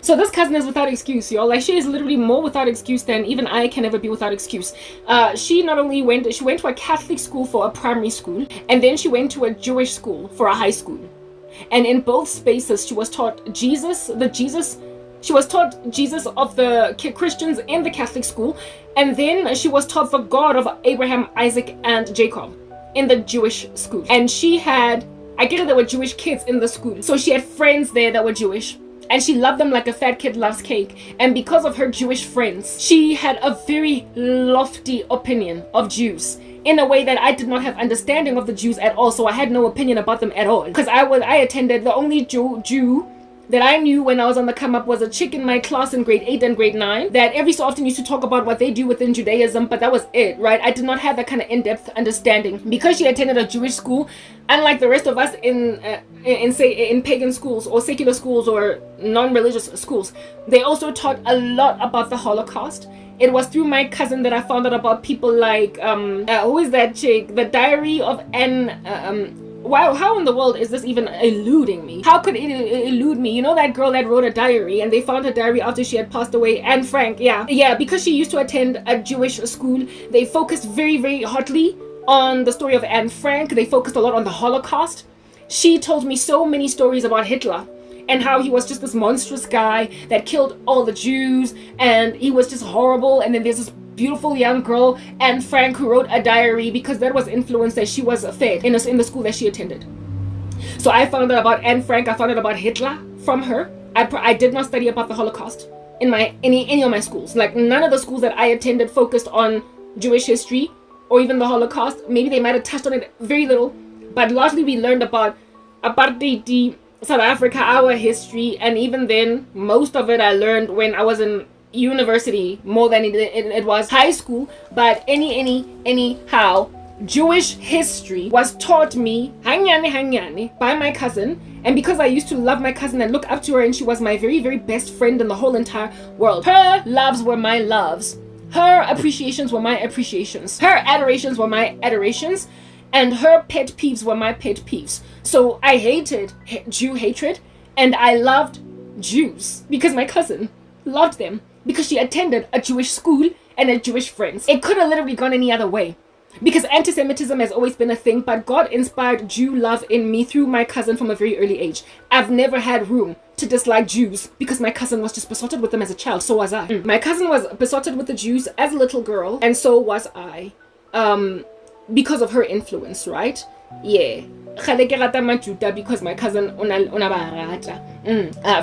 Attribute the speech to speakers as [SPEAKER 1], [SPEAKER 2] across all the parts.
[SPEAKER 1] So this cousin is without excuse, y'all. Like, she is literally more without excuse than even I can ever be without excuse. She not only went to a Catholic school for a primary school, and then she went to a Jewish school for a high school. And in both spaces, she was taught she was taught Jesus of the Christians in the Catholic school, and then she was taught the God of Abraham, Isaac, and Jacob in the Jewish school. And she had, I get it, there were Jewish kids in the school, so she had friends there that were Jewish. And she loved them like a fat kid loves cake. And because of her Jewish friends, she had a very lofty opinion of Jews in a way that I did not have understanding of the Jews at all. So I had no opinion about them at all. Because I attended, the only Jew that I knew when I was on the come up was a chick in my class in grade 8 and grade 9 that every so often used to talk about what they do within Judaism, but that was it, right? I did not have that kind of in-depth understanding. Because she attended a Jewish school, unlike the rest of us in pagan schools or secular schools or non-religious schools, they also taught a lot about the Holocaust. It was through my cousin that I found out about people like who is that chick? The Diary of Anne. Wow, how in the world is this even eluding me? How could it elude me? You know that girl that wrote a diary and they found her diary after she had passed away? Anne Frank, yeah, because she used to attend a Jewish school, they focused very, very hotly on the story of Anne Frank. They focused a lot on the Holocaust. She told me so many stories about Hitler and how he was just this monstrous guy that killed all the Jews and he was just horrible. And then there's this beautiful young girl, Anne Frank, who wrote a diary because that was influence that she was fed in the school that she attended. So I found out about Anne Frank. I found out about Hitler from her. I did not study about the Holocaust in any of my schools. Like, none of the schools that I attended focused on Jewish history or even the Holocaust. Maybe they might have touched on it very little, but largely we learned about apartheid, South Africa, our history, and even then most of it I learned when I was in university more than it was high school. But anyhow, Jewish history was taught me hanyane by my cousin. And because I used to love my cousin and look up to her, and she was my very, very best friend in the whole entire world, her loves were my loves, her appreciations were my appreciations, her adorations were my adorations, and her pet peeves were my pet peeves. So I hated Jew hatred, and I loved Jews because my cousin loved them, because she attended a Jewish school and had Jewish friends. It could have literally gone any other way, because anti-Semitism has always been a thing, but God inspired Jew love in me through my cousin from a very early age. I've never had room to dislike Jews because my cousin was just besotted with them as a child. So was I. My cousin was besotted with the Jews as a little girl, and so was I, because of her influence, right? Yeah. Because my cousin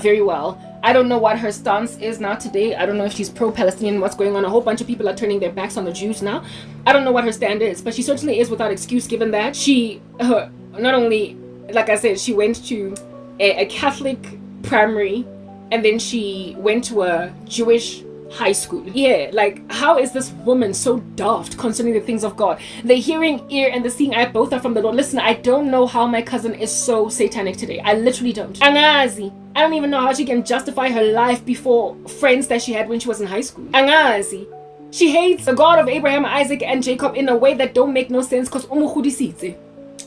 [SPEAKER 1] very well. I don't know what her stance is now today. I don't know if she's pro-Palestinian, what's going on. A whole bunch of people are turning their backs on the Jews now. I don't know what her stand is, but she certainly is without excuse, given that she not only, like I said, she went to a Catholic primary, and then she went to a Jewish high school. Yeah, like, how is this woman so daft concerning the things of God? The hearing ear and the seeing eye both are from the Lord. Listen, I don't know how my cousin is so satanic today. I literally don't. Angazi. I don't even know how she can justify her life before friends that she had when she was in high school. Angazi. She hates the God of Abraham, Isaac, and Jacob in a way that don't make no sense, because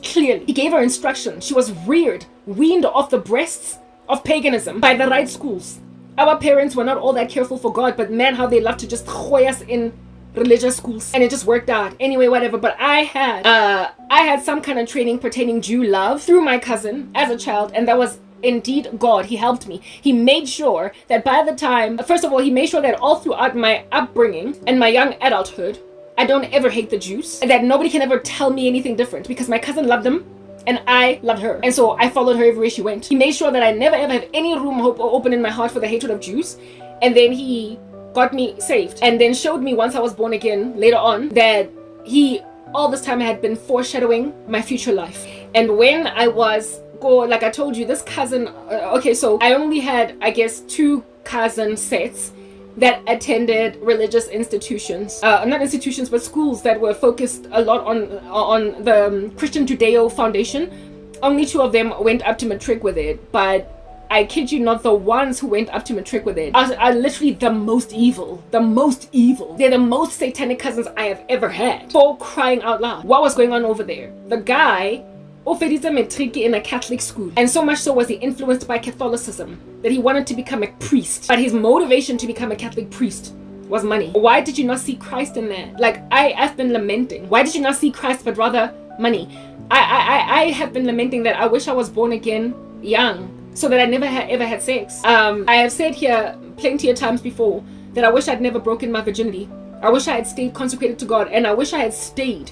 [SPEAKER 1] clearly he gave her instruction. She was weaned off the breasts of paganism by the right schools. Our parents were not all that careful for God, but man, how they love to just throw us in religious schools, and it just worked out. Anyway, whatever. But I had some kind of training pertaining Jew love through my cousin as a child, and that was indeed God. He helped me. He made sure that by the time, first of all, he made sure that all throughout my upbringing and my young adulthood, I don't ever hate the Jews, and that nobody can ever tell me anything different, because my cousin loved them and I loved her, and so I followed her everywhere she went. He made sure that I never ever have any room open in my heart for the hatred of Jews, and then he got me saved, and then showed me once I was born again later on that he all this time had been foreshadowing my future life. And when I was like I told you, this cousin, okay, so I only had, I guess, 2 cousin sets that attended religious institutions, not institutions, but schools that were focused a lot on the Christian Judeo Foundation. Only 2 of them went up to matric with it, but I kid you not, the ones who went up to matric with it are literally the most evil. They're the most satanic cousins I have ever had. For crying out loud. What was going on over there? The guy ofeditse matric in a Catholic school. And so much so was he influenced by Catholicism that he wanted to become a priest. But his motivation to become a Catholic priest was money. Why did you not see Christ in there? Like, I've been lamenting. Why did you not see Christ but rather money? I have been lamenting that I wish I was born again young so that I never ever had sex. I have said here plenty of times before that I wish I'd never broken my virginity. I wish I had stayed consecrated to God, and I wish I had stayed.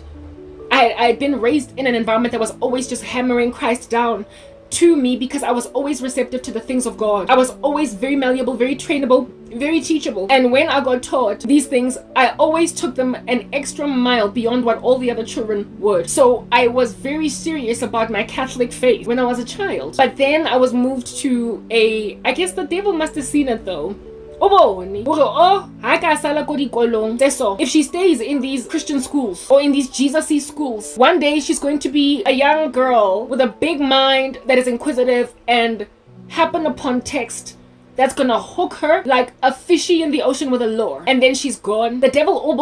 [SPEAKER 1] I had been raised in an environment that was always just hammering Christ down to me because I was always receptive to the things of God. I was always very malleable, very trainable, very teachable. And when I got taught these things, I always took them an extra mile beyond what all the other children would. So I was very serious about my Catholic faith when I was a child. But then I was moved to I guess the devil must have seen it though. If she stays in these Christian schools or in these Jesus-y schools, one day she's going to be a young girl with a big mind that is inquisitive and happen upon text that's gonna hook her like a fishy in the ocean with a lure. And then she's gone. The devil,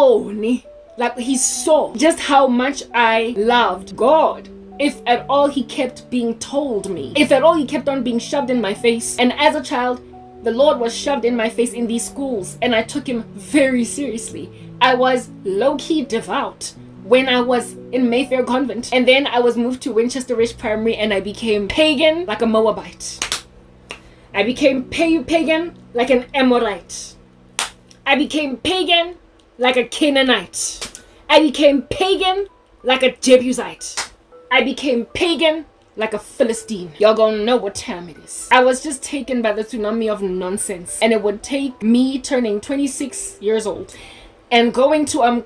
[SPEAKER 1] like he saw just how much I loved God. If at all he kept being told me, if at all he kept on being shoved in my face. And as a child, the Lord was shoved in my face in these schools, and I took him very seriously. I was low-key devout when I was in Mayfair Convent, and then I was moved to Winchester Ridge Primary, and I became pagan like a Moabite. I became pagan like an Amorite. I became pagan like a Canaanite. I became pagan like a Jebusite. I became pagan like a Philistine. Y'all gonna know what time it is. I was just taken by the tsunami of nonsense, and it would take me turning 26 years old and going to a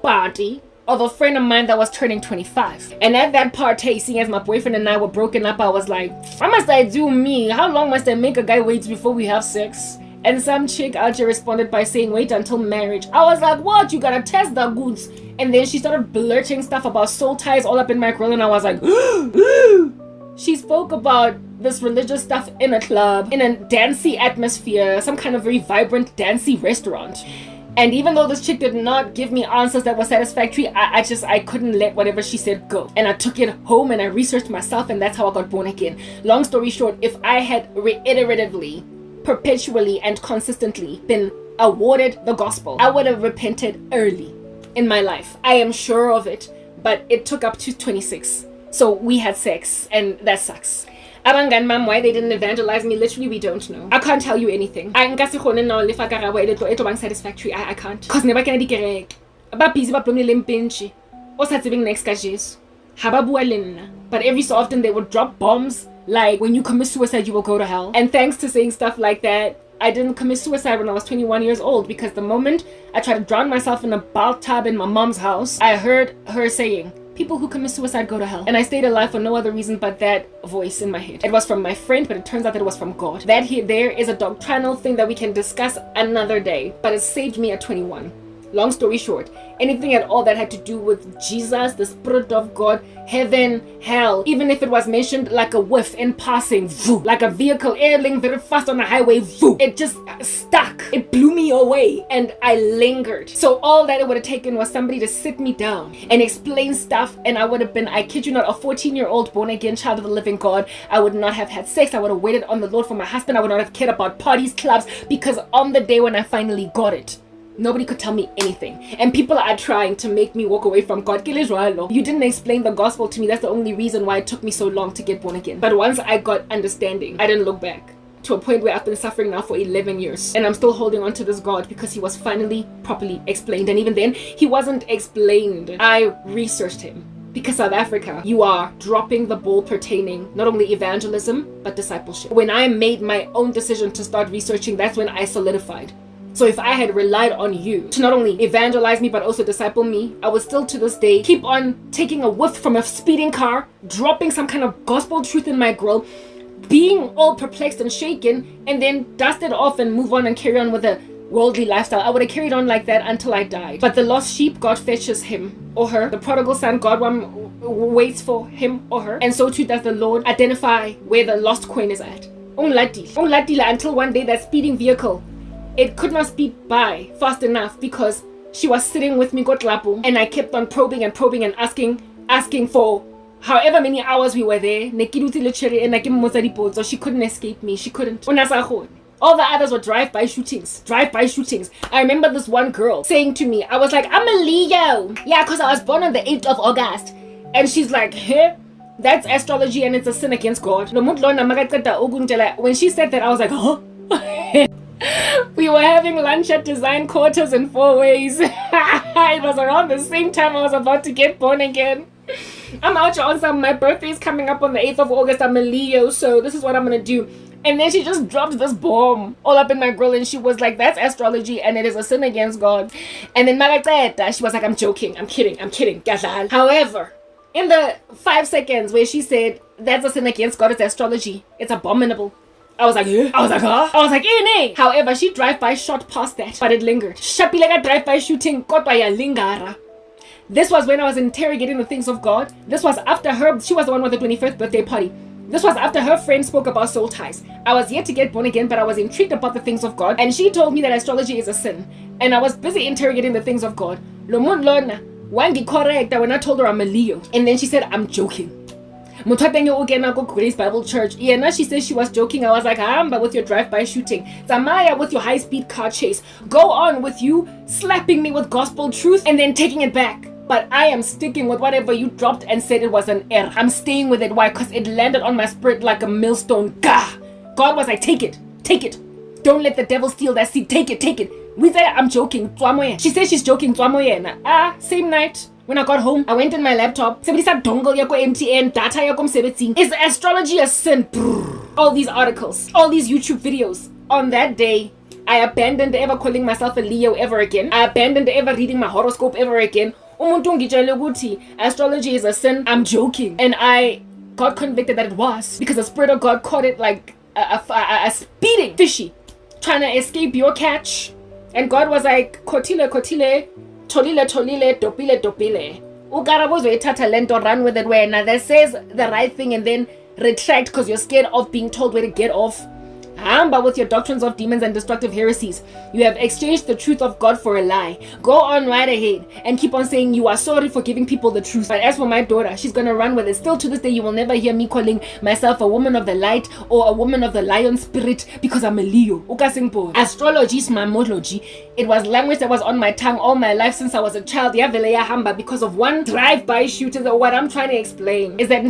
[SPEAKER 1] party of a friend of mine that was turning 25. And at that party, seeing as my boyfriend and I were broken up, I was like, what must I do me? How long must I make a guy wait before we have sex? And some chick out here responded by saying, wait until marriage. I was like, what? You gotta test the goods. And then she started blurting stuff about soul ties all up in my grill, and I was like, she spoke about this religious stuff in a club, in a dancey atmosphere, some kind of very vibrant dancey restaurant. And even though this chick did not give me answers that were satisfactory, I couldn't let whatever she said go. And I took it home and I researched myself, and that's how I got born again. Long story short, if I had reiteratively, perpetually, and consistently been awarded the gospel, I would have repented early in my life. I am sure of it, but it took up to 26. So we had sex, and that sucks. Abangani bami, why they didn't evangelize me, literally we don't know. I can't tell you anything. I can't satisfactory. I can't. Cause never can I ba busy ba plomile mpentshi o sa tsebeng next ka Jesu. Ha ba bua le nna. But every so often they would drop bombs like, when you commit suicide you will go to hell. And thanks to saying stuff like that, I didn't commit suicide when I was 21 years old, because the moment I tried to drown myself in a bathtub in my mom's house, I heard her saying, people who commit suicide go to hell. And I stayed alive for no other reason but that voice in my head. It was from my friend, but it turns out that it was from God. That there is a doctrinal thing that we can discuss another day, but it saved me at 21. Long story short, anything at all that had to do with Jesus, the Spirit of God, heaven, hell, even if it was mentioned like a whiff in passing, voo, like a vehicle airling very fast on a highway, voo, it just stuck. It blew me away, and I lingered. So all that it would have taken was somebody to sit me down and explain stuff, and I would have been, I kid you not, a 14-year-old born-again child of the living God. I would not have had sex. I would have waited on the Lord for my husband. I would not have cared about parties, clubs, because on the day when I finally got it, nobody could tell me anything. And people are trying to make me walk away from God. You didn't explain the gospel to me. That's the only reason why it took me so long to get born again. But once I got understanding, I didn't look back, to a point where I've been suffering now for 11 years. And I'm still holding on to this God because he was finally properly explained. And even then, he wasn't explained. I researched him. Because South Africa, you are dropping the ball pertaining not only evangelism, but discipleship. When I made my own decision to start researching, that's when I solidified. So if I had relied on you to not only evangelize me but also disciple me, I would still to this day keep on taking a whiff from a speeding car, dropping some kind of gospel truth in my grill, being all perplexed and shaken, and then dust it off and move on and carry on with a worldly lifestyle. I would have carried on like that until I died. But the lost sheep, God fetches him or her. The prodigal son, God waits for him or her. And so too does the Lord identify where the lost coin is at. Until one day that speeding vehicle, it could not speed by fast enough because she was sitting with me, and I kept on probing and asking, asking for however many hours we were there. So she couldn't escape me. She couldn't. All the others were drive-by shootings. Drive-by shootings. I remember this one girl saying to me, I was like, I'm a Leo. Yeah, because I was born on the 8th of August. And she's like, hey, that's astrology and it's a sin against God. When she said that, I was like, huh? We were having lunch at Design Quarters in 4 ways. It was around the same time I was about to get born again. I'm out on some. My birthday is coming up on the 8th of August. I'm a Leo, so this is what I'm gonna do. And then she just dropped this bomb all up in my grill, and she was like, that's astrology and it is a sin against God. And then she was like, I'm joking, I'm kidding. However, in the 5 seconds where she said that's a sin against God, it's astrology, it's abominable, I was like, huh? I was like, eh. However, she drive-by shot past that, but it lingered. Shapilega drive-by shooting, kodwa ya lingara. This was when I was interrogating the things of God. This was after her, she was the one with the 21st birthday party. This was after her friend spoke about soul ties. I was yet to get born again, but I was intrigued about the things of God. And she told me that astrology is a sin. And I was busy interrogating the things of God. Wangi correct when I told her I'm a Leo. And then she said, I'm joking. Grace Bible Church. Yeah, now she says she was joking. I was like, but with your drive-by shooting. Zamaya with your high-speed car chase. Go on with you slapping me with gospel truth and then taking it back. But I am sticking with whatever you dropped and said it was an error. I'm staying with it. Why? Because it landed on my spirit like a millstone. Gah! God was like, take it. Take it. Don't let the devil steal that seed. Take it. Take it. We say I'm joking. She says she's joking. Same night. When I got home, I went in my laptop. Dongle yako MTN, data yako msebetsing. Is astrology a sin? All these articles, all these YouTube videos. On that day, I abandoned ever calling myself a Leo ever again. I abandoned ever reading my horoscope ever again. Astrology is a sin. I'm joking. And I got convicted that it was, because the Spirit of God caught it like a speeding fishy trying to escape your catch. And God was like, kotile, tolile, dopile. Karabo zoyithatha lento, run with it, where now that says the right thing and then retract because you're scared of being told where to get off. But with your doctrines of demons and destructive heresies, you have exchanged the truth of God for a lie. Go on right ahead and keep on saying you are sorry for giving people the truth. But as for my daughter, she's gonna run with it. Still to this day, you will never hear me calling myself a woman of the light or a woman of the lion spirit because I'm a Leo. Astrology is my mythology. It was language that was on my tongue all my life since I was a child. Because of one drive-by shooter. What I'm trying to explain is that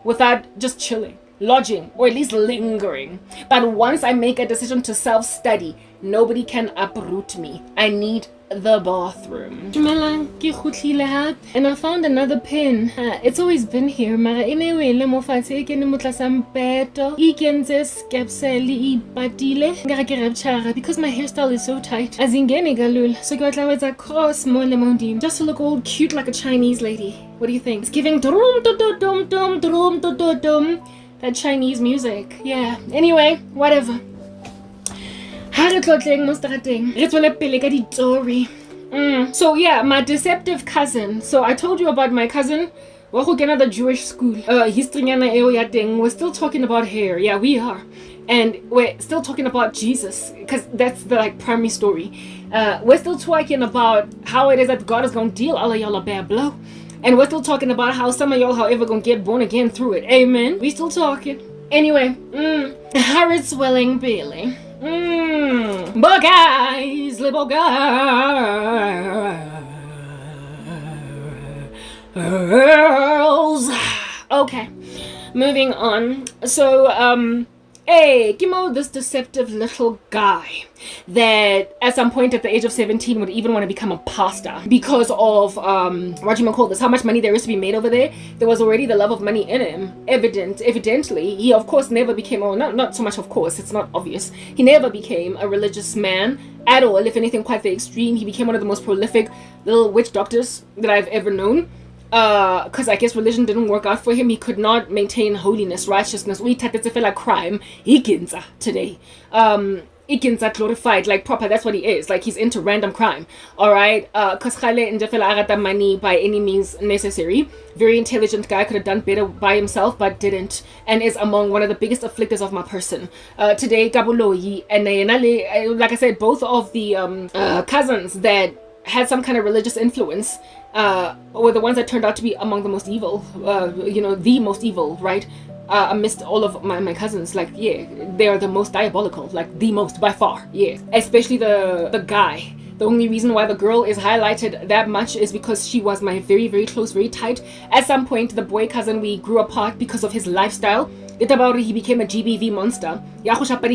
[SPEAKER 1] without just chilling, lodging, or at least lingering. But once I make a decision to self-study, nobody can uproot me. I need the bathroom. And I found another pin. It's always been here, because my hairstyle is so tight. So just to look all cute like a Chinese lady. What do you think? It's giving that Chinese music. Yeah. Anyway, whatever. So yeah, my deceptive cousin. So I told you about my cousin. The Jewish school. We're still talking about hair. Yeah, we are. And we're still talking about Jesus, because that's the primary story. We're still talking about how it is that God is going to deal all of y'all a bad blow. And we're still talking about how some of y'all, however, gonna get born again through it. Amen. We still talking. Anyway, Harriet Swelling Bailey. But guys, little girls. Okay, moving on. So, hey, Kimo, this deceptive little guy that at some point at the age of 17 would even want to become a pastor because of how much money there is to be made over there. There was already the love of money in him. Evidently, he of course never became, not so much of course, it's not obvious. He never became a religious man at all. If anything, quite the extreme. He became one of the most prolific little witch doctors that I've ever known. Because I guess religion didn't work out for him. He could not maintain holiness, righteousness. We like crime. Ikinza today. Ikinza glorified, like proper. That's what he is. Like he's into random crime. All right. Because Khale Ndefela agata money by any means necessary. Very intelligent guy, could have done better by himself, but didn't, and is among one of the biggest afflictors of my person. Today, Gabuloyi and like I said, both of the cousins that had some kind of religious influence were the ones that turned out to be among the most evil, the most evil, right? Amidst all of my cousins. Like, yeah, they're the most diabolical, like the most by far, yeah. Especially the guy. The only reason why the girl is highlighted that much is because she was my very, very close, very tight. At some point, the boy cousin, we grew apart because of his lifestyle. He became a GBV monster,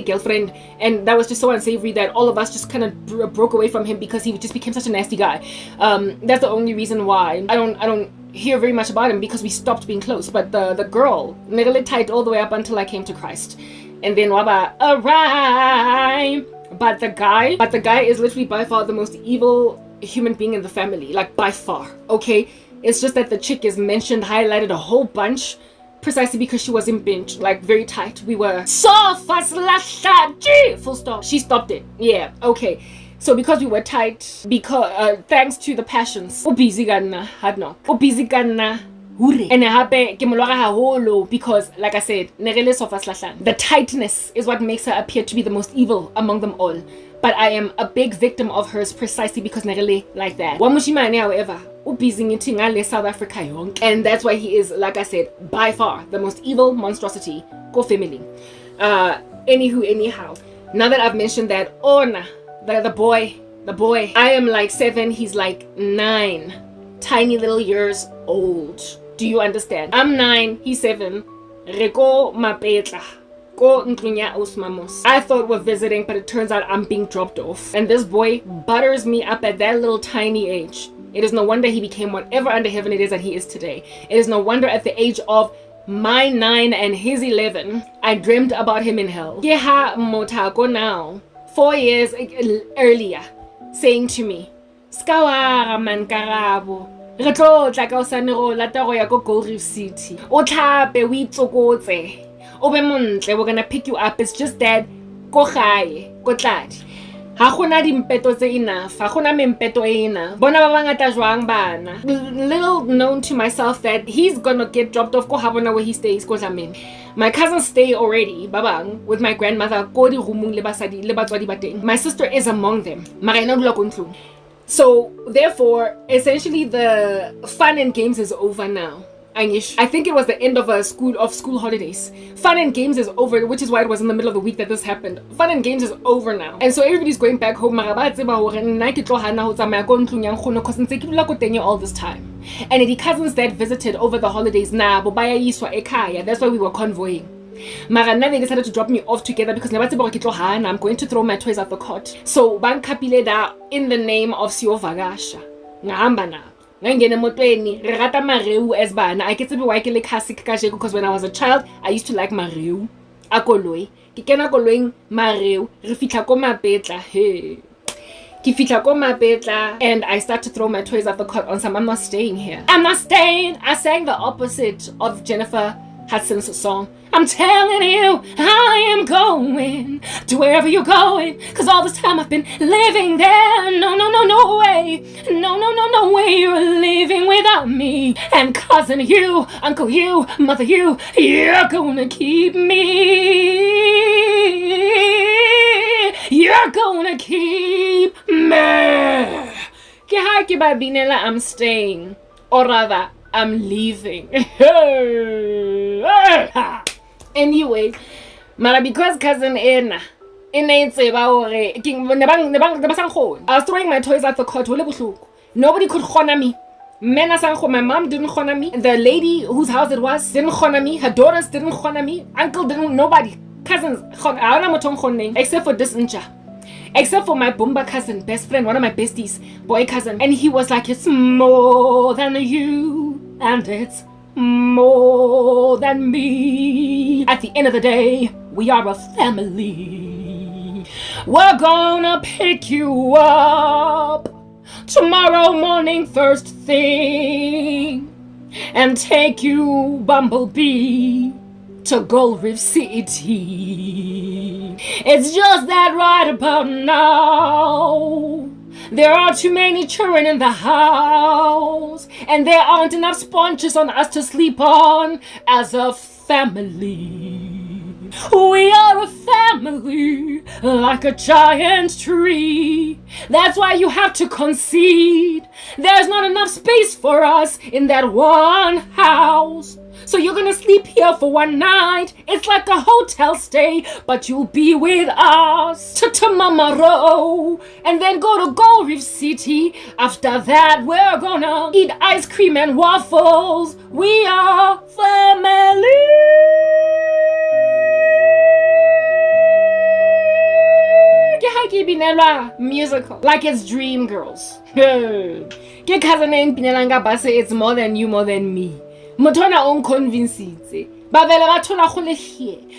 [SPEAKER 1] girlfriend, and that was just so unsavory that all of us just kind of broke away from him because he just became such a nasty guy. That's the only reason why I don't hear very much about him, because we stopped being close. But the girl, nearly tight all the way up until I came to Christ, and then waba arrive. But the guy is literally by far the most evil human being in the family, like by far. Okay, it's just that the chick is mentioned, highlighted a whole bunch, precisely because she was in binge, like very tight. We were so fast, full stop. She stopped it. Yeah, okay. So because we were tight, because thanks to the passions, busy ganna hadno, busy ganna. And because, like I said, the tightness is what makes her appear to be the most evil among them all. But I am a big victim of hers precisely because like that. However, South Africa, and that's why he is, like I said, by far the most evil monstrosity. Go family. Anyhow, now that I've mentioned that, the boy, I am like 7, he's like 9, tiny little years old. Do you understand? I'm 9, he's 7. Reko mapetla. I thought we're visiting, but it turns out I'm being dropped off. And this boy butters me up at that little tiny age. It is no wonder he became whatever under heaven it is that he is today. It is no wonder at the age of my 9 and his 11, I dreamed about him in hell. Keha Motako now, 4 years earlier, saying to me, Skawara man Karabo. Re tlo tla ka osanero lata go ya go Gold Reef City. O tlhape o itsokotse. O be montle, we're gonna pick you up. It's just that go gae, go tladi. Ha gona dimpeto tse enough. Ha gona mempeto e enough. Bona ba bangata jwang bana. Little known to myself that he's gonna get dropped off go habona where he stays go Dlamini. My cousins stay already, babang, with my grandmother go di rumung le basadi le batswadi ba teng. My sister is among them. Mara ena dula ko ntlong. So, therefore, essentially the fun and games is over now. I think it was the end of school holidays. Fun and games is over, which is why it was in the middle of the week that this happened. Fun and games is over now. And so everybody's going back home. All this time. And the cousins that visited over the holidays, that's why we were convoying. Marana, they decided to drop me off together because I'm going to throw my toys out the cot. So Bank Kapileda in the name of Sio Vagasha. Ngahamba because when I was a child, I used to like Mariu. Akoloi. Kikena koloi Mariu. Refitla ko mapetla. Hey. Kifitla ko mapetla. And I start to throw my toys out the cot on some. I'm not staying here. I'm not staying. I sang the opposite of Jennifer Hudson's song. I'm telling you, I am going to wherever you're going, cause all this time I've been living there. No way. No way you're living without me. And cousin you, uncle you, mother you, you're gonna keep me. You're gonna keep me. I'm staying, or rather, I'm leaving. Anyway, mara because cousin I was throwing my toys out the cot. Nobody could khona me. My mom didn't khona me. The lady whose house it was didn't khona me. Her daughters didn't khona me. Uncle didn't. Nobody. Cousins except for this incha. Except for my Boomba cousin, best friend, one of my besties, boy cousin. And he was like, it's more than you, and it's more than me. At the end of the day, we are a family. We're gonna pick you up tomorrow morning first thing and take you, Bumblebee, to Gold Reef City. It's just that right about now, there are too many children in the house, and there aren't enough sponges on us to sleep on as a family. We are a family, like a giant tree. That's why you have to concede. There's not enough space for us in that one house. So you're gonna sleep here for one night. It's like a hotel stay, but you'll be with us to tomorrow. And then go to Gold Reef City. After that, we're gonna eat ice cream and waffles. We are family. Musical, like it's Dreamgirls. Ke cousin e mpinelanga ba say it's more than you, more than me. Motona on convinced.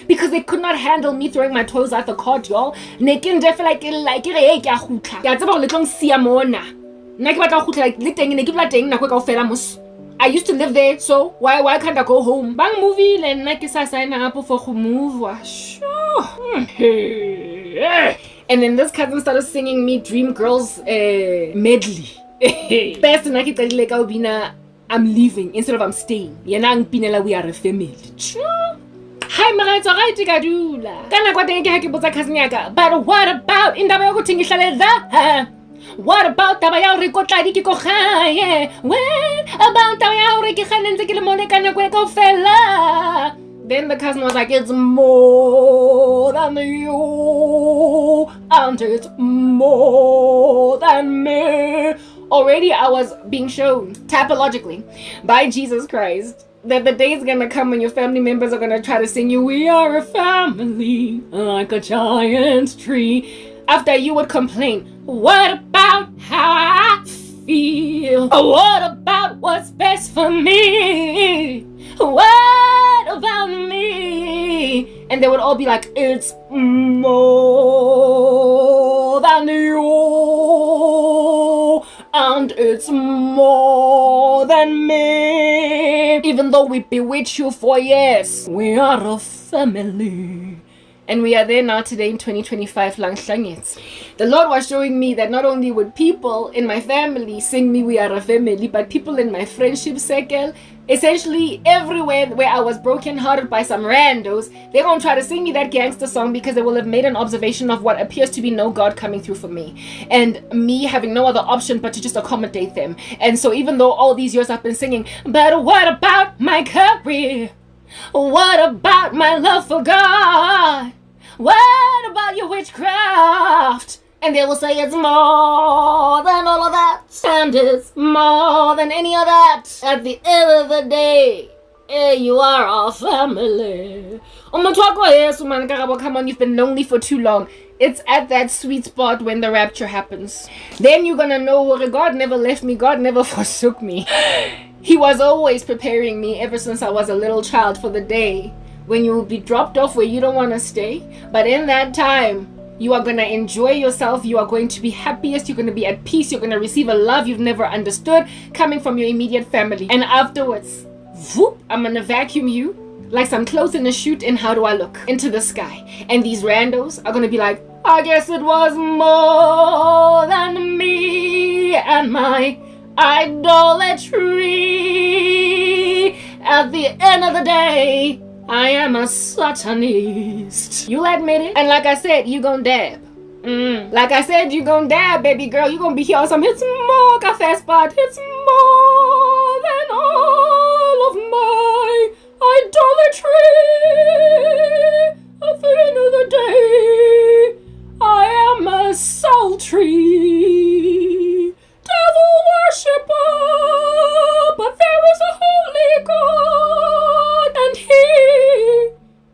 [SPEAKER 1] Because they could not handle me throwing my toys at the cot, y'all. Nekin def like it That's about little siamona. I used to live there, so why can't I go home? Bang movie and nakisa sign up for move. Sure. And then this cousin started singing me Dreamgirls medley. Best I'm leaving instead of I'm staying. Yenang pinela we are a family. Hi Maratsa right tikadula. Kana kwa teng ke ha ke botsa cousin yaka. But what about indaba yo go thingihlale la? What about taba ya hore kotladi ke ko gae? What about taba ya hore ke ganentse ke le mone kana kwa ka fela? Then the cousin was like, it's more than you, and it's more than me. Already I was being shown, typologically, by Jesus Christ, that the day is gonna come when your family members are gonna try to sing you, we are a family, like a giant tree. After you would complain, what about how I feel? What about what's best for me? What about me? And they would all be like, it's more than you, and it's more than me. Even though we bewitch you for years, we are a family. And we are there now today in 2025. The Lord was showing me that not only would people in my family sing me we are a family, but people in my friendship circle, essentially everywhere where I was brokenhearted by some randos, they're going to try to sing me that gangster song because they will have made an observation of what appears to be no God coming through for me. And me having no other option but to just accommodate them. And so even though all these years I've been singing, but what about my career? What about my love for God? What about your witchcraft? And they will say it's more than all of that, and it's more than any of that. At the end of the day, you are our family. Oh my Karabo, come on, you've been lonely for too long. It's at that sweet spot when the rapture happens. Then you're gonna know God never left me, God never forsook me. He was always preparing me ever since I was a little child for the day when you will be dropped off where you don't want to stay. But in that time, you are going to enjoy yourself. You are going to be happiest. You're going to be at peace. You're going to receive a love you've never understood coming from your immediate family. And afterwards, whoop, I'm going to vacuum you like some clothes in a chute. And how do I look? Into the sky. And these randos are going to be like, I guess it was more than me and my idolatry. At the end of the day, I am a satanist. You'll admit it. And like I said, you gon' dab. Like I said, you gon' dab, baby girl. You gon' be here on some, it's more cafe spot. It's more than all of my idolatry. At the end of the day, I am a sultry devil worshipper. But there is a holy God, and He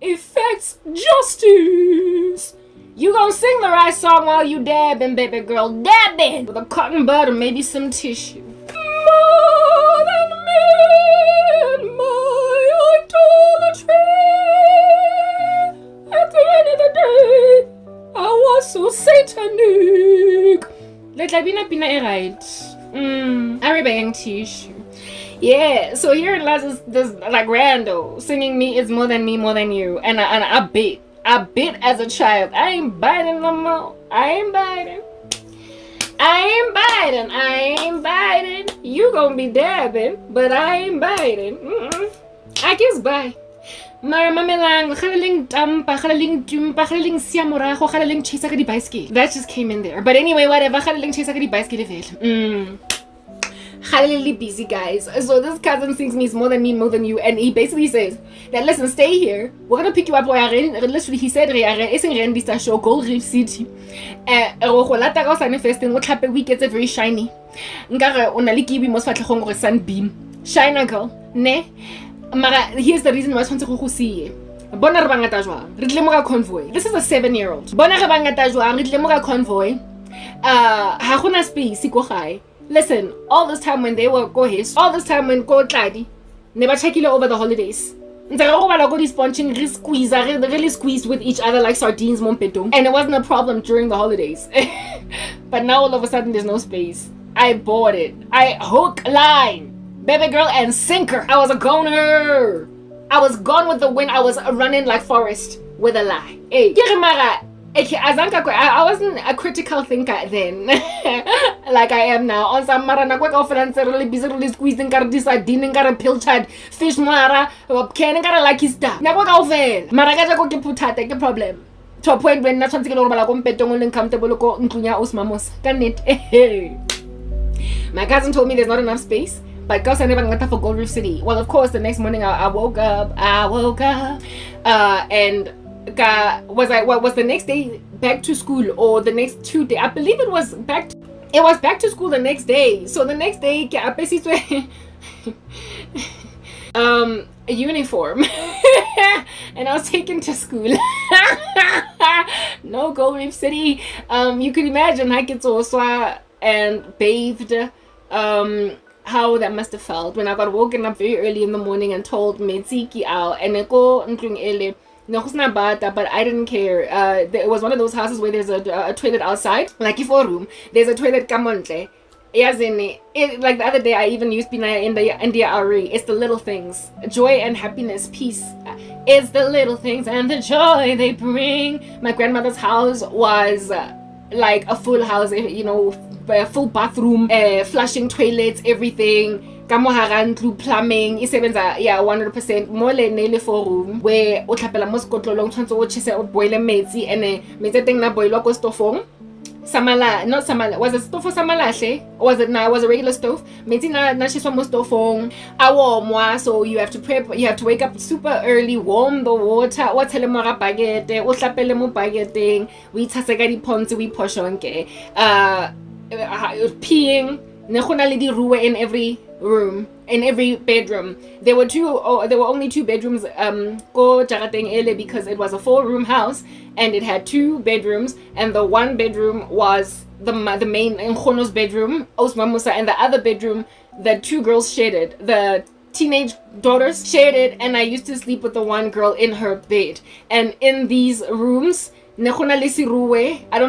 [SPEAKER 1] effects justice. You gon' sing the right song while you dabbing, baby girl, dabbing with a cotton bud or maybe some tissue. More than me and my idolatry. At the end of the day, I was so satanic. Let la bina right. I bang tissue. Yeah, so here lies this like rando singing me it's more than me, more than you. And I bit as a child. I ain't biting no more. I ain't biting. You gonna be dabbing, but I ain't biting. I guess bye. Mara mamelang, galeling tampa, galeling tumpa, galeling siamorago, galeling chisa ka di bicycle. That just came in there. But anyway, whatever, galeling chisa ka di bicycle level. Highly busy, guys. So this cousin thinks me is more than me, more than you, and he basically says that listen, stay here. We're gonna pick you up. Literally, he said, "It's show Gold Reef City." Week gets very shiny. Ngare onali kibi most fatlhong gore sunbeam. Shine girl, ne? Mara here's the reason why I want to go see. Bona re bangata jwang. Re tlile mo ka convoy. This is a 7-year-old. Bona re bangata jwang. Re tlile mo ka convoy. Ha gona space ko gae. Listen, all this time when they were all this time when go tladi, ne ba checkile over the holidays. Really squeezed with each other like sardines, and it wasn't a problem during the holidays. But now all of a sudden there's no space. I bought it. I hook, line, baby girl, and sinker. I was a goner. I was gone with the wind. I was running like Forrest with a lie. Hey, I wasn't a critical thinker then, like I am now. On some marana really busy, really squeezing, got this sardine, got a pilchard, fish mara, can got a lucky star. Now what over? Maragaja go put take a problem. To a point when not something over like uncomfortable go inclunya osmamos. Can it? My cousin told me there's not enough space. But girls I never got for Gold Reef City. Well, of course, the next morning I woke up, and was the next day back to school or the next 2 days? I believe it was back to school the next day. So the next day a uniform and I was taken to school. No Gold Reef City. You could imagine I get so and bathed. How that must have felt when I got woken up very early in the morning and told me Tsiki out and go no, but I didn't care. It was one of those houses where there's a toilet outside, like if a room, there's a toilet kamontle. Like the other day, I even used Binaya in the RE. It's the little things, joy and happiness, peace. It's the little things and the joy they bring. My grandmother's house was like a full house, a full bathroom, flushing toilets, everything. Plumbing, 100% more than 4 room where o tlhapela mo sekotlolong tshwantse o chise o boile metsi and metsi teng na boilwa ko stofong not samala, was it stofo samalahle or was it a regular stove? Metsi na chiswa mo stofong a warmwa, so you have to prep, you have to wake up super early, warm the water, o tshele mo ga bagete, o tlapele mo bageteng, o itshase ka diphontshe, o iposhonke, peeing, ne gona le diruwe in every room, in every bedroom. There were only 2 bedrooms ko jarateng ele because it was a 4-room house and it had 2 bedrooms, and the one bedroom was the main Nkgono's bedroom, Osmamusa, and the other bedroom the 2 girls shared it. The teenage daughters shared it, and I used to sleep with the one girl in her bed. And in these rooms, I don't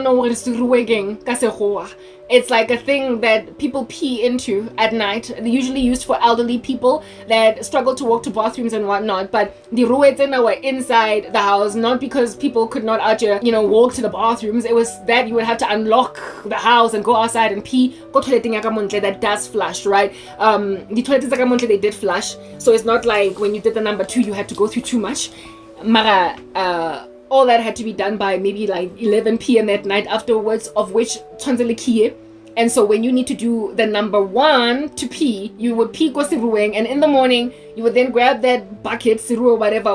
[SPEAKER 1] know what is ruwegeng ka Sekgowa. It's like a thing that people pee into at night. They're usually used for elderly people that struggle to walk to bathrooms and whatnot. But the ruwetsena were inside the house, not because people could not out here, walk to the bathrooms. It was that you would have to unlock the house and go outside and pee. Go toileting yakamontle that does flush, right? The toileting yakamontle, they did flush. So it's not like when you did the number 2, you had to go through too much. Mara, all that had to be done by maybe like 11 p.m. at night afterwards, of which Tonzelikie. And so when you need to do the number 1 to pee, you would pee go sirueng, and in the morning you would then grab that bucket, siru or whatever,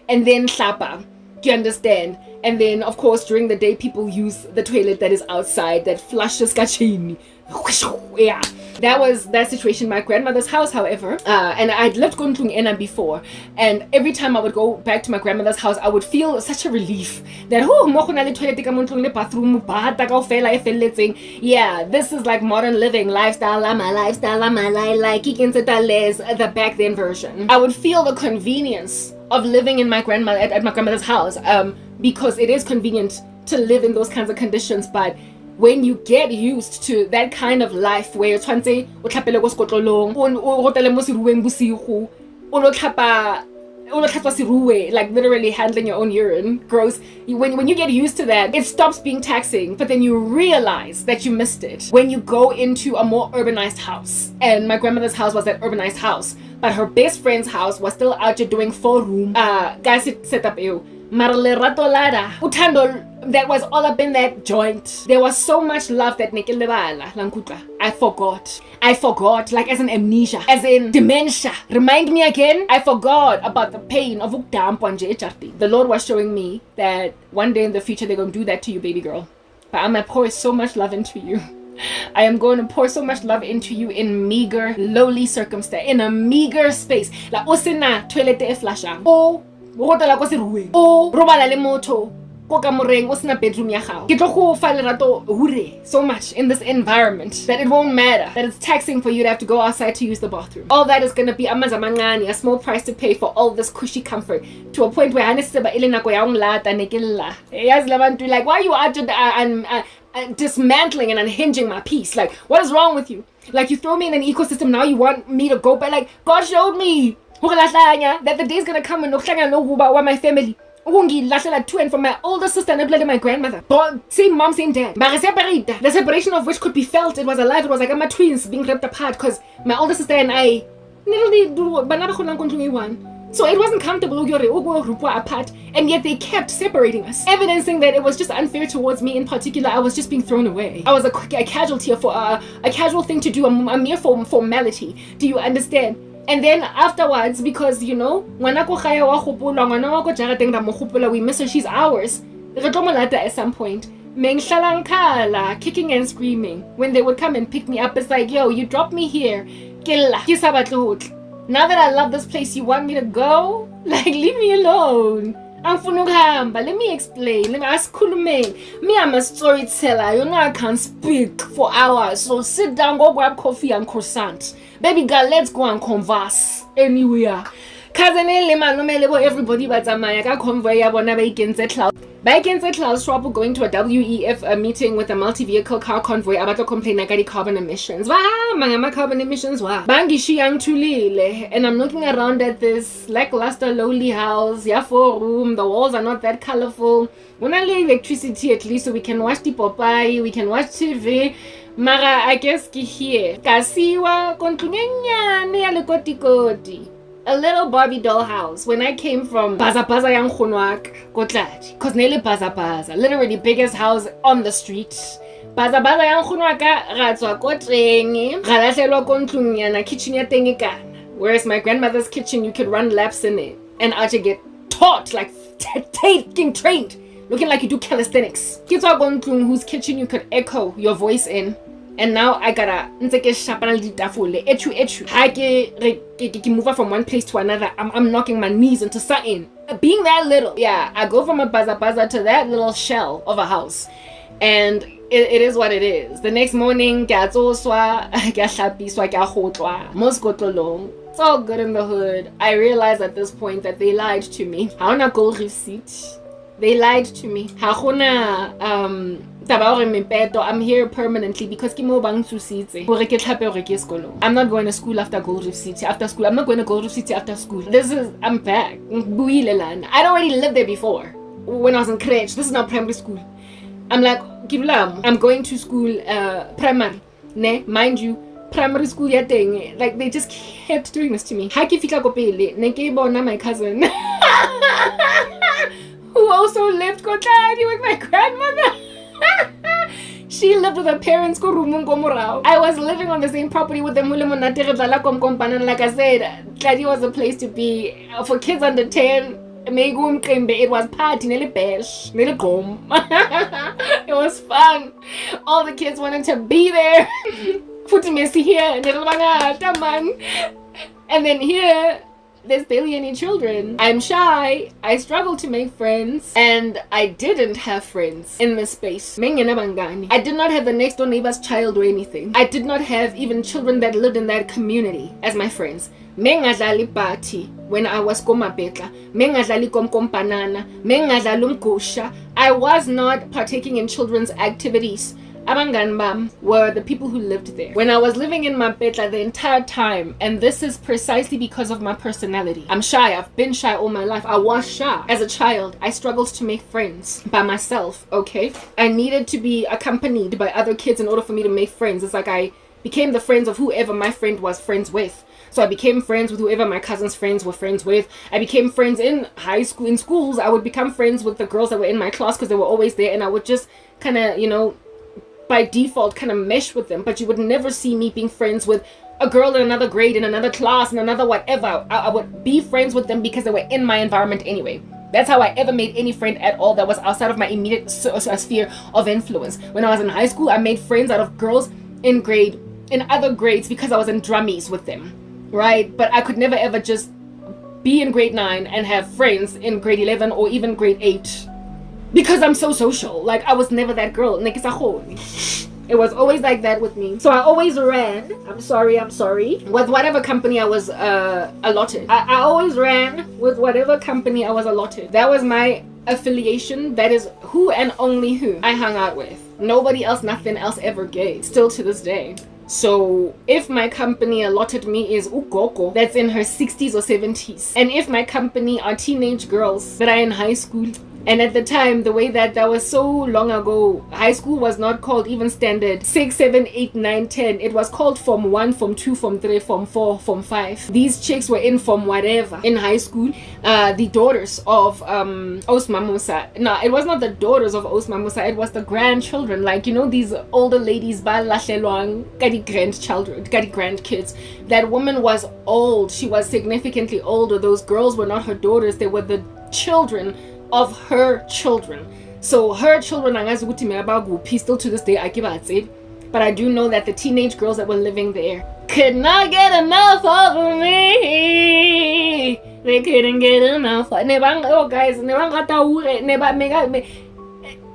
[SPEAKER 1] and then hlapa. Do you understand? And then of course during the day people use the toilet that is outside that flushes kachini. Yeah, that was that situation in my grandmother's house, however, and I'd lived Ena before, and every time I would go back to my grandmother's house, I would feel such a relief that yeah, this is like modern living, lifestyle, like the back then version. I would feel the convenience of living in my at my grandmother's house, because it is convenient to live in those kinds of conditions, but when you get used to that kind of life where you're tshwantse o tlhapele go sekotlolong, o rotele mo seruweng bosigo, o lo tlhapa like literally handling your own urine. Gross. When you get used to that, it stops being taxing, but then you realize that you missed it when you go into a more urbanized house. And my grandmother's house was that urbanized house, but her best friend's house was still out there doing 4-room guys set up you. That was all up in that joint. There was so much love that I forgot, like as an amnesia, as in dementia. Remind me again. I forgot about the pain of the Lord was showing me that one day in the future they're going to do that to you, baby girl. But I'm going to pour so much love into you. I am going to pour so much love into you in meager, lowly circumstance, in a meager space. La osena toilet e flasha. O robala le moto. Bedroom so much in this environment that it won't matter, that it's taxing for you to have to go outside to use the bathroom. All that is going to be a small price to pay for all this cushy comfort, to a point where like, why are you out dismantling and unhinging my peace? Like, what is wrong with you? Like, you throw me in an ecosystem, now you want me to go back. Like, God showed me that the day's going to come and my family to and from my older sister and my grandmother. Same mom, same dad. The separation of which could be felt. It was alive. It was like my twins being ripped apart because my older sister and I so it wasn't comfortable apart, and yet they kept separating us, evidencing that it was just unfair towards me in particular. I was just being thrown away. I was a casualty for a casual thing to do, a mere formality. Do you understand? And then afterwards, because we miss her, she's ours. At some point, kicking and screaming. When they would come and pick me up, it's like, yo, you dropped me here. Now that I love this place, you want me to go? Like, leave me alone. Let me explain. Let me ask Kulume. Me, I'm a storyteller. You know I can't speak for hours. So sit down, go grab coffee and croissant. Baby girl, let's go and converse anywhere. Everybody but convoy Cloud Swap going to a WEF meeting with a multi-vehicle car convoy about to complain about carbon emissions. Carbon emissions. And I'm looking around at this lackluster, lowly house. 4-room. The walls are not that colorful. We don't need electricity at least, so we can watch the Popeye, we can watch TV. Mara, I guess here. Kasiwa koti. A little Barbie doll house. When I came from Baza yang Hlongwane, cause nearly Baza, literally biggest house on the street. Baza yang Hlongwane, ratswa koteng, galahlelwa kontlung yana kitchen ya teng kana. Whereas my grandmother's kitchen, you could run laps in it and actually get taught, like taking trained, looking like you do calisthenics. Kitwa kontlung whose kitchen you could echo your voice in. And now I gotta move from one place to another. I'm knocking my knees into something. Being that little, yeah, I go from a baza to that little shell of a house, and it is what it is. The next morning, it's all good in the hood. I realized at this point that they lied to me. I want a gold receipt. They lied to me. I'm here permanently because I'm not going to school after Gold Reef City after school. I'm not going to Gold Reef City after school. I'm back. I'd already lived there before when I was in crèche. This is now primary school. I'm like, I'm going to school primary. Ne, mind you, primary school thing. Like, they just kept doing this to me. My cousin who also lived with my grandmother. She lived with her parents. I was living on the same property with them. Like I said, Tladi was a place to be for kids under 10. It was party, it was fun. All the kids wanted to be there. And then here, there's barely any children. I'm shy. I struggle to make friends. And I didn't have friends in this space. I did not have the next door neighbor's child or anything. I did not have even children that lived in that community as my friends. Mengadlali party when I was komapetla. Mengadlali kompanana. Mengadlali umgusha. I was not partaking in children's activities. abangani bam were the people who lived there. When I was living in Mapetla the entire time, and this is precisely because of my personality. I'm shy. I've been shy all my life. I was shy. As a child, I struggled to make friends by myself, okay? I needed to be accompanied by other kids in order for me to make friends. It's like I became the friends of whoever my friend was friends with. So I became friends with whoever my cousin's friends were friends with. I became friends in high school, in schools. I would become friends with the girls that were in my class because they were always there, and I would just kind of, by default kind of mesh with them. But you would never see me being friends with a girl in another grade, in another class, in another whatever. I would be friends with them because they were in my environment anyway. That's how I ever made any friend at all that was outside of my immediate sphere of influence. When I was in high school, I made friends out of girls in other grades because I was in drummies with them, right? But I could never ever just be in grade 9 and have friends in grade 11 or even grade 8 because I'm so social. Like, I was never that girl. It was always like that with me. So I always ran, I'm sorry, with whatever company I was allotted. I always ran with whatever company I was allotted. That was my affiliation. That is who and only who I hung out with. Nobody else, nothing else ever gave. Still to this day. So if my company allotted me is Ugoko, that's in her 60s or 70s. And if my company are teenage girls that are in high school, and at the time, the way that was so long ago, high school was not called even standard 6, 7, 8, 9, 10. It was called Form 1, Form 2, Form 3, Form 4, Form 5. These chicks were in Form whatever in high school. The daughters of Osma Musa. No, it was not the daughters of Osma Musa. It was the grandchildren. Like, these older ladies, ba lahlelwang, kadi grandchildren, kadi grandkids. That woman was old. She was significantly older. Those girls were not her daughters. They were the children of her children. So her children still to this day, I give it. But I do know that the teenage girls that were living there could not get enough of me. They couldn't get enough. Oh guys,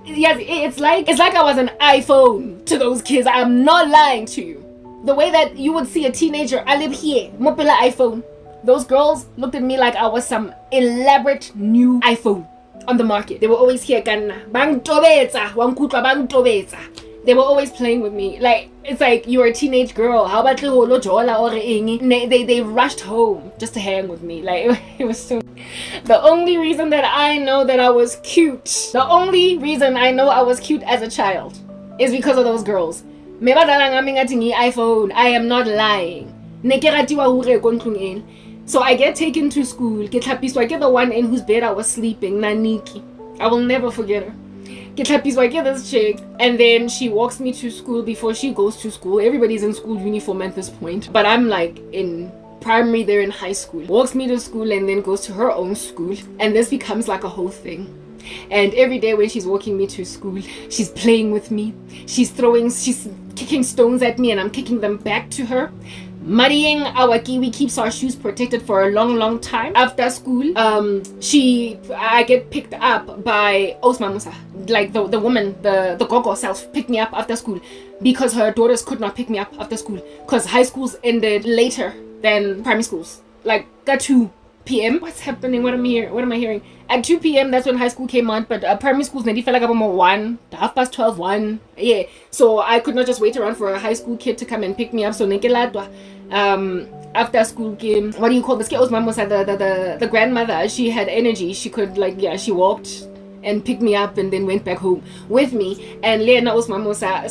[SPEAKER 1] yes, it's like I was an iPhone to those kids. I'm not lying to you. The way that you would see a teenager, I live here, mobile iPhone. Those girls looked at me like I was some elaborate new iPhone on the market. They were always here, they were always playing with me. Like, it's like, you're a teenage girl, how about they rushed home just to hang with me. Like, it was so. The only reason that I know that I was cute, the only reason I know I was cute as a child is because of those girls. iPhone, I am not lying. So I get taken to school. So I get the one in whose bed I was sleeping, Naniki. I will never forget her. So I get this chick, and then she walks me to school before she goes to school. Everybody's in school uniform at this point, but I'm like in primary, they're in high school. Walks me to school and then goes to her own school, and this becomes like a whole thing. And every day when she's walking me to school, she's playing with me. She's kicking stones at me, and I'm kicking them back to her. Muddying our kiwi keeps our shoes protected for a long time. After school, I get picked up by Osma Musa, like the woman, the gogo self, picked me up after school because her daughters could not pick me up after school because high schools ended later than primary schools, like at 2 p.m. What's happening? What am I hearing? At 2 p.m. that's when high school came on, but primary schools felt like about 1, 12:30, 1. Yeah, so I could not just wait around for a high school kid to come and pick me up. So after school game, what do you call this? The grandmother, she had energy. She could she walked and picked me up and then went back home with me. And Lena Osmamosa,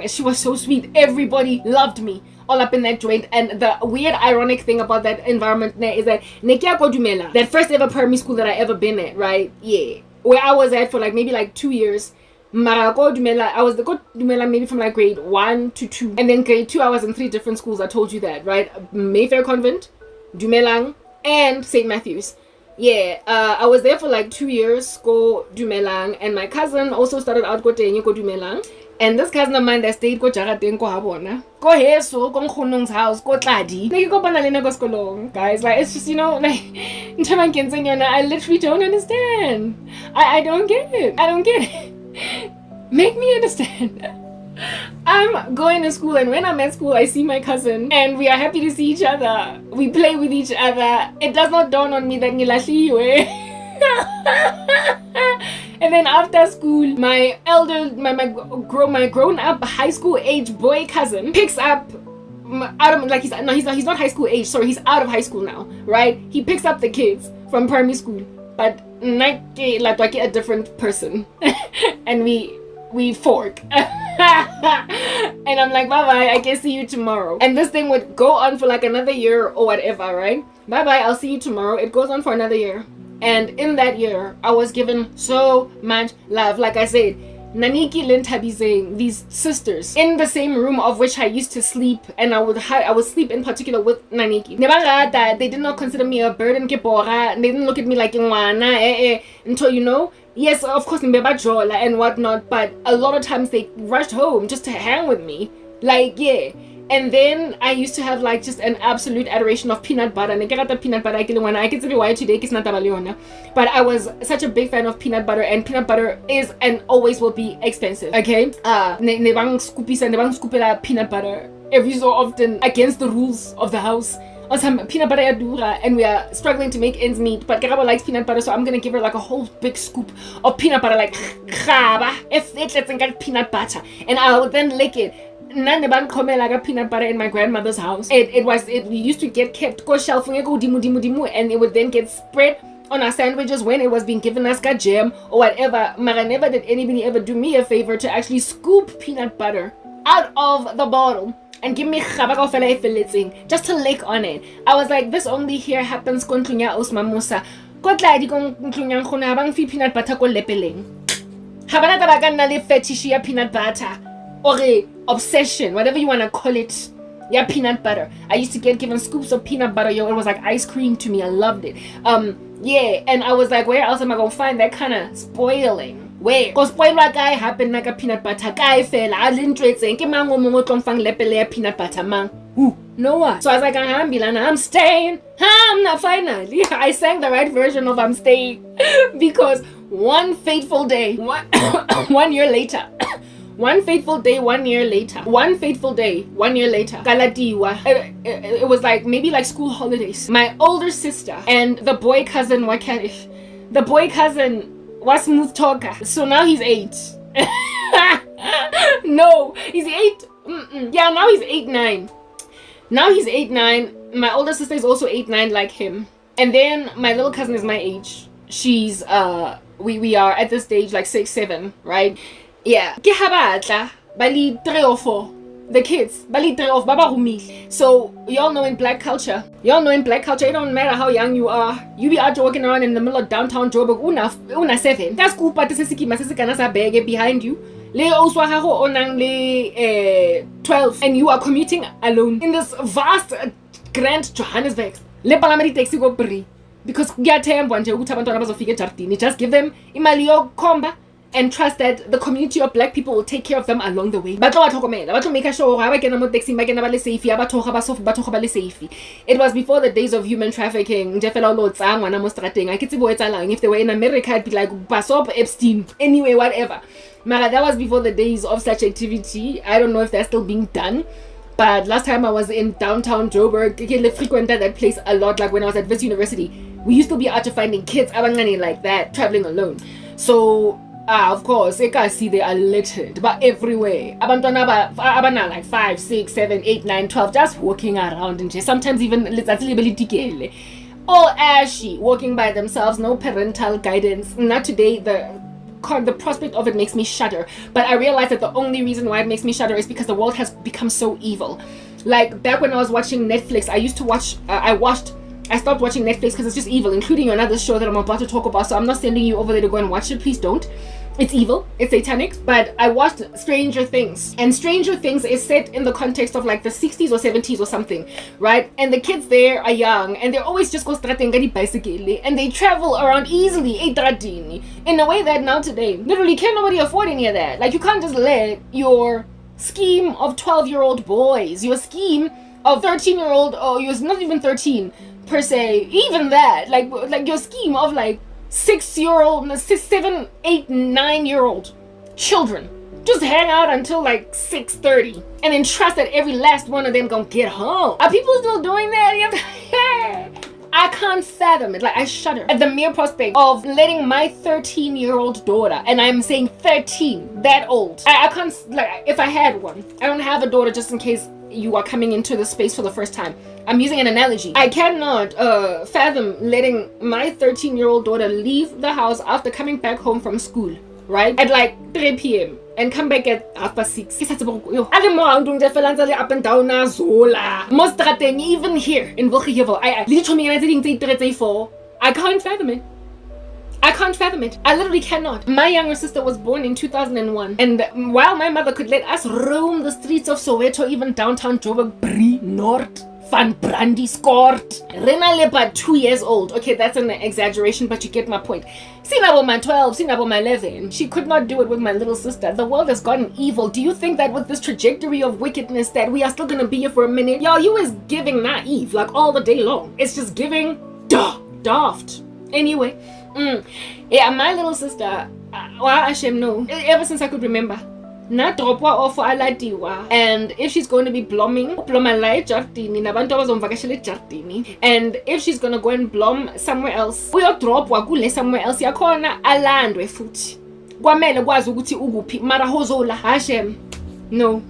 [SPEAKER 1] she was so sweet. Everybody loved me all up in that joint. And the weird ironic thing about that environment is that that first ever primary school that I ever been at, right? Yeah, where I was at for maybe 2 years. I was the Dumela maybe from grade 1 to 2, and then grade 2 I was in 3 different schools. I told you that, right? Mayfair Convent, Dumelang, and St. Matthew's. Yeah, I was there for 2 years, go Dumelang, and my cousin also started out go Dumelang. And this cousin of mine that stayed go Jarateng go Habona, go Heso, go Khonong's house, go Tladi. Go Banalena go Skolong, guys. It's just I literally don't understand. I don't get it. Make me understand. I'm going to school, and when I'm at school I see my cousin and we are happy to see each other. We play with each other. It does not dawn on me that ngilahliwe. And then after school, my grown up high school age boy cousin picks up out of, like, he's not high school age, sorry, he's out of high school now, right? He picks up the kids from primary school, but like a different person. And we fork. And I'm like, bye bye, I can see you tomorrow. And this thing would go on for like another year or whatever, right? Bye bye, I'll see you tomorrow. It goes on for another year. And in that year, I was given so much love. Like I said, Naniki Lintabizeng, these sisters, in the same room of which I used to sleep, and I would sleep in particular with Naniki. They did not consider me a burden. They didn't look at me like until, you know, yes, of course, and whatnot, but a lot of times they rushed home just to hang with me. Like, yeah. And then I used to have like just an absolute adoration of peanut butter. I can tell you why today it's not about, but I was such a big fan of peanut butter, and peanut butter is and always will be expensive. Okay, peanut butter every so often against the rules of the house. Peanut butter and we are struggling to make ends meet, but Karabo likes peanut butter, so I'm gonna give her like a whole big scoop of peanut butter, like if it's got peanut butter, and I would then lick it. Like peanut butter in my grandmother's house. It used to get kept and it would then get spread on our sandwiches when it was being given us jam or whatever. Mara, never did anybody ever do me a favor to actually scoop peanut butter out of the bottle and give me just to lick on it. I was like, this only here happens kontlunya osmamusa. Kotla di kontlunya khona bang fi peanut butter ko lepeleng. Habana tabaga na le fetish ya peanut butter. Or a obsession, whatever you want to call it. Yeah, peanut butter. I used to get given scoops of peanut butter. It was like ice cream to me. I loved it. Yeah, and I was like, where else am I gonna find that kind of spoiling? Where? Because spoiler guy happened like a peanut butter guy fell. I didn't trade saying, peanut butter man. No one. So I was like, I'm staying. I'm not finally. I sang the right version of I'm staying. Because one fateful day, 1 year later. One fateful day, 1 year later. Galadiwa. It was like maybe like school holidays. My older sister and the boy cousin was smooth talker. So now he's 8. No, he's 8. Yeah, now he's 8-9. My older sister is also 8-9 like him. And then my little cousin is my age. She's we are at this stage like 6-7, right? Yeah. Bali 3 or 4. The kids. Bali 3 or 4. So y'all know in black culture, it don't matter how young you are. You be out walking around in the middle of downtown Joburg, una 7. That's cool, but behind you. Le oswa haho onang le 12, and you are commuting alone in this vast grand Johannesburg. Le palamari taxi go bri. Because just give them imali yo komba and trust that the community of black people will take care of them along the way. It was before the days of human trafficking. If they were in America, I'd be like, Epstein. Anyway, whatever. That was before the days of such activity. I don't know if that's still being done. But last time I was in downtown Joburg, I frequented that place a lot. Like when I was at Wits University, we used to be out to finding kids like that, traveling alone. So, of course, you can see they are littered, but everywhere. Abantwana like 5, 6, 7, 8, 9, 12, just walking around and sometimes even all ashy, walking by themselves, no parental guidance. Not today. The prospect of it makes me shudder, but I realize that the only reason why it makes me shudder is because the world has become so evil. Like back when I was watching Netflix, I stopped watching Netflix because it's just evil, including another show that I'm about to talk about, so I'm not sending you over there to go and watch it. Please don't. It's evil, it's satanic. But I watched Stranger Things, and Stranger Things is set in the context of like the 60s or 70s or something, right? And the kids there are young, and they're always just go bicycle, and they travel around easily in a way that now today literally can't nobody afford any of that. Like you can't just let your scheme of 12-year-old boys, your scheme of 13-year-old, or you're not even 13 per se, even that, like your scheme of like 6-year-old, 7, 8, 9-year-old children just hang out until like 6:30 and then trust that every last one of them gonna get home. Are people still doing that? I can't fathom it. Like, I shudder at the mere prospect of letting my 13-year-old daughter, and I'm saying 13, that old. I can't, like, if I had one, I don't have a daughter just in case you are coming into the space for the first time. I'm using an analogy. I cannot fathom letting my 13-year-old daughter leave the house after coming back home from school, right? At like 3 p.m. and come back at 6:30. Up and down most even here in Wilgevel. I can't fathom it. I can't fathom it. I literally cannot. My younger sister was born in 2001, and while my mother could let us roam the streets of Soweto, even downtown Joburg, Brie, North, Van Brandy, Skort, Rena Lepa, 2 years old. Okay, that's an exaggeration, but you get my point. Sinabo my 12, Sinabo my 11. She could not do it with my little sister. The world has gotten evil. Do you think that with this trajectory of wickedness that we are still gonna be here for a minute? Yo, you is giving naive like all the day long. It's just giving daft. Anyway. Yeah, my little sister, ever since I could remember, and if she's going to be blooming, and if she's going to go and bloom somewhere else, somewhere else, yakhona alandwe futhi kwamele kwazi ukuthi ukuphi mara hozola Hashem no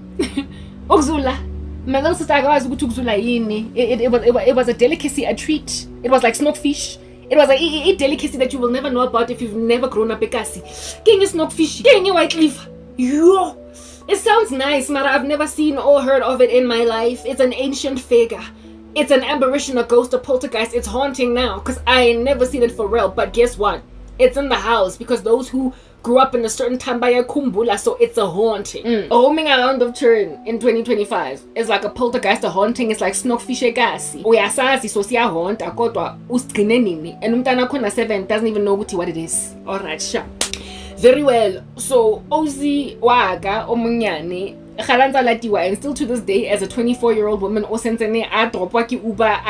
[SPEAKER 1] ukuzula. My little sister akwazi ukuthi ukuzula yini. It was a delicacy, a treat. It was like snookfish. It was a delicacy that you will never know about if you've never grown up ekasi. King is snookfish, king white leaf. Yo, it sounds nice, but I've never seen or heard of it in my life. It's an ancient figure. It's an apparition, a ghost, a poltergeist. It's haunting now because I ain't never seen it for real. But guess what? It's in the house because those who grew up in a certain time by a kumbula, so it's a haunting. Roaming around of turn in 2025 is like a poltergeist. A haunting is like snookfish egasi. Uyasazi so siya haunta kodwa usigcine nini, and umntana khona 7 doesn't even know what it is. Alright, sure. Very well. So Ozi waga omunyane khalanza latiwa, and still to this day as a 24-year-old woman osensene a dropwa ki uba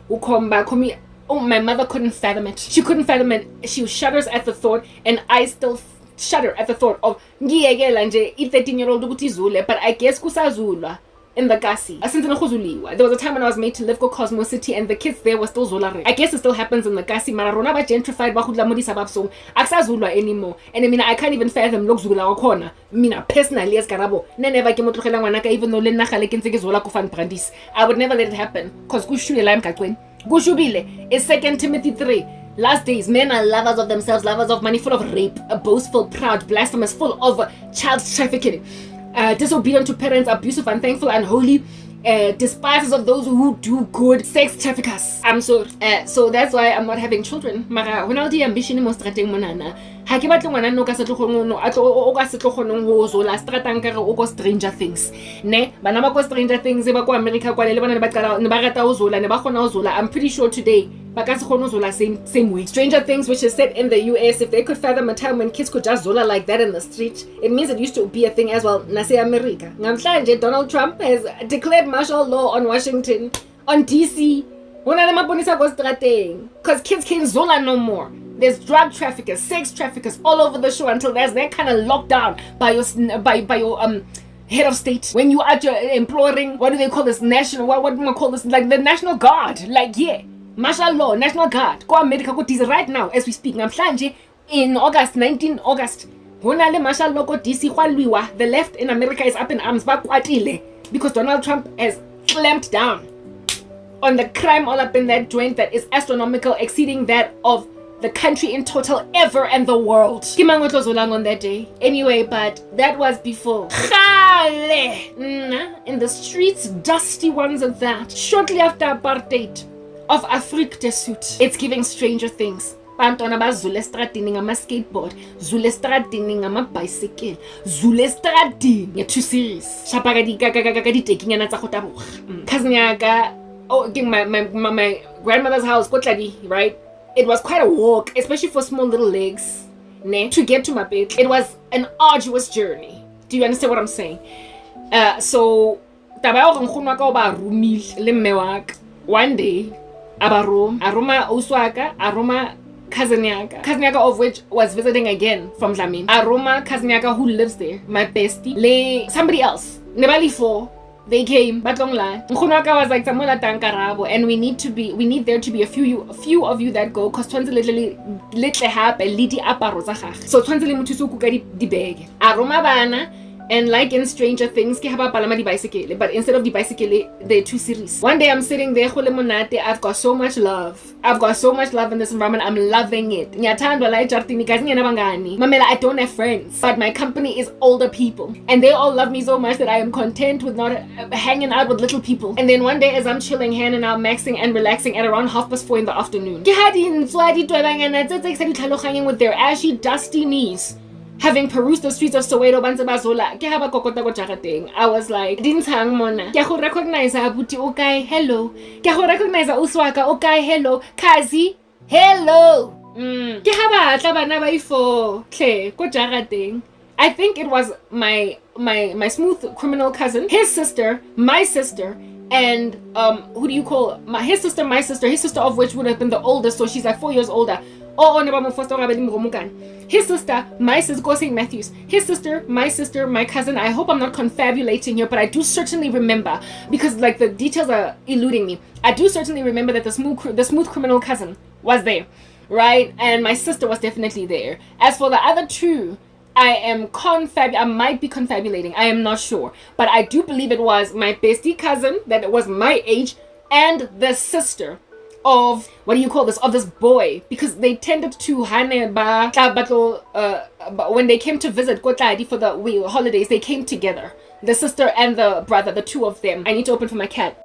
[SPEAKER 1] ukomba komi. Oh, my mother couldn't fathom it. She couldn't fathom it. She shudders at the thought, and I still shudder at the thought of ngiyekela nje i-13-year-old ukuthi izule, but I guess kusazulwa in the Kasi. There was a time when I was made to live go Cosmo City, and the kids there were still zulare. I guess it still happens in the Kasi, mara rona ba gentrified ba khudla modi sabab so akusazulwa anymore. And I mean, I can't even fathom lokuzula wakhona. Mina personally as Karabo, never ke motlogela ngwanaka even though le nna gale ke ntse ke zola ko Van Brandis. I would never let it happen because kushubile emgaqweni. Gushubile is 2 Timothy 3. Last days, men are lovers of themselves, lovers of money, full of rape, boastful, proud, blasphemous, full of child trafficking, disobedient to parents, abusive, unthankful, unholy, despisers of those who do good, sex traffickers. I'm sorry. So that's why I'm not having children. Mara, when I was ambition mostrating monana, ha ke batla ngwana no ka se tlogono o ka se tlogono ho zola stratang ka re o go Stranger Things. Ne, bana ba go Stranger Things ba go America kwa le bana ba qala ne ba rata ho zola ne ba khona ho zola. I'm pretty sure today ba ka se khona ho zola same way. Stranger Things, which is set in the US, if they could fathom a time when kids could just zola like that in the street, it means it used to be a thing as well. Nase America. Namhlanje Donald Trump has declared martial law on Washington, on DC. Because kids can't zola no more. There's drug traffickers, sex traffickers all over the show until there's that kind of lockdown by your head of state. When you are imploring, what do they call this? National, what do I call this? Like the National Guard. Like, yeah, martial law, National Guard. Go America, go DC right now as we speak. Namhlanje in August, 19 August. Martial law go DC. The left in America is up in arms because Donald Trump has clamped down on the crime all up in that joint that is astronomical, exceeding that of the country in total ever and the world. On that day. Anyway, but that was before. In the streets, dusty ones at that. Shortly after apartheid of Afrique du Sud, it's giving Stranger Things. Bantwana bazule estradini ngama skateboard, zule estradini ngama bicycle, zule estradini nge 2 series. Shapaka di di taking yana tsa go taboga. Cousin yaka, my grandmother's house, Kotladi, right? It was quite a walk, especially for small little legs, to get to my bed. It was an arduous journey. Do you understand what I'm saying? So, one day, aroma uswaka, aroma cousin yaka of which was visiting again from Dlamini. Aroma cousin yaka who lives there, my bestie, somebody else. Nebali 4. They came, Batlongla. Nkhunwaka was like, Samuela Karabo, and we need there to be a few of you that go, because twanze little hape, lidi aparo tsa gage. So twanze le mothuso kuka di bag. Aroma bana. And like in Stranger Things, ke haba palama di bicycle, but instead of the bicycle, they're two series. One day I'm sitting there, I've got so much love. I've got so much love in this environment. I'm loving it. Mamela, I don't have friends, but my company is older people, and they all love me so much that I am content with not hanging out with little people. And then one day, as I'm chilling, hanging out, maxing and relaxing at around 4:30 in the afternoon, with their ashy, dusty knees, having perused the streets of Soweto, Banzabazola, ke haba kokota ko jagateng. I was like, Dintang mona. Ke go recognize abuti okay, hello. Ke go recognize uswaka okay, hello. Kazi, hello. Ke haba tla bana ba ifo hle ko jagateng. I think it was my smooth criminal cousin, his sister, my sister, and who do you call his sister, his sister of which would have been the oldest, so she's like 4 years older. His sister, my sister, go St. Matthews. His sister, my cousin. I hope I'm not confabulating here, but I do certainly remember, because like the details are eluding me. I do certainly remember that the smooth criminal cousin was there, right? And my sister was definitely there. As for the other two, I might be confabulating. I am not sure, but I do believe it was my bestie cousin that was my age and the sister of this boy, because they tended to when they came to visit Kotladi for the holidays, they came together, the sister and the brother, the two of them. I need to open for my cat.